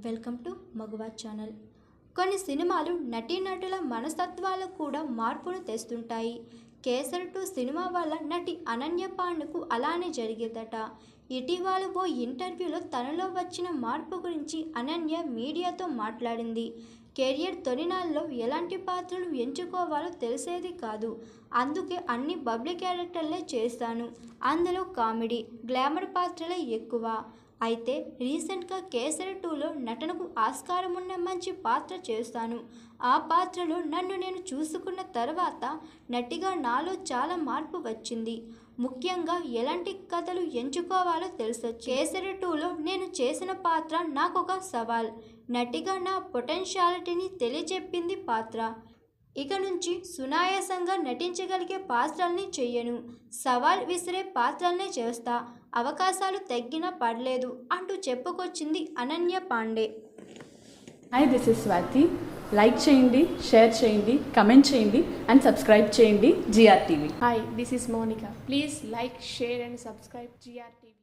Welcome to మగువా channel. కొన్ని సినిమాలు నటీనటుల మనస్తత్వాలు కూడా మార్పును తెస్తుంటాయి. కేసరి 2 సినిమా వల్ల నటి అనన్య పాండేకు అలానే జరిగేదట. ఇటీవల ఓ ఇంటర్వ్యూలో తనలో వచ్చిన మార్పు గురించి అనన్య మీడియాతో మాట్లాడింది. కెరియర్ తొలినాళ్ళలో ఎలాంటి పాత్రలు ఎంచుకోవాలో తెలిసేది కాదు. అందుకే అన్ని బబ్లీ క్యారెక్టర్లే చేస్తాను. అందులో కామెడీ, గ్లామర్ పాత్రలే ఎక్కువ. అయితే రీసెంట్గా కేసరి 2లో నటనకు ఆస్కారం ఉన్న మంచి పాత్ర చేస్తాను. ఆ పాత్రలో నన్ను నేను చూసుకున్న తర్వాత నటిగా నాలో చాలా మార్పు వచ్చింది. ముఖ్యంగా ఎలాంటి కథలు ఎంచుకోవాలో తెలిసొచ్చింది. కేసరి 2లో నేను చేసిన పాత్ర నాకొక సవాల్. నటిగా నా పొటెన్షియాలిటీని తెలియచెప్పింది పాత్ర. ఇక నుంచి సునాయాసంగా నటించగలిగే పాత్రల్ని చెయ్యను. సవాల్ విసిరే పాత్రల్నే చేస్తా. అవకాశాలు తగ్గినా పర్లేదు అంటూ చెప్పుకొచ్చింది Ananya Pandey. Hi, this is Swathi. Like చేయండి, షేర్ చేయండి, కమెంట్ చేయండి అండ్ సబ్స్క్రైబ్ చేయండి GR TV. Hi, this is Monica. Please like, share and subscribe GR TV.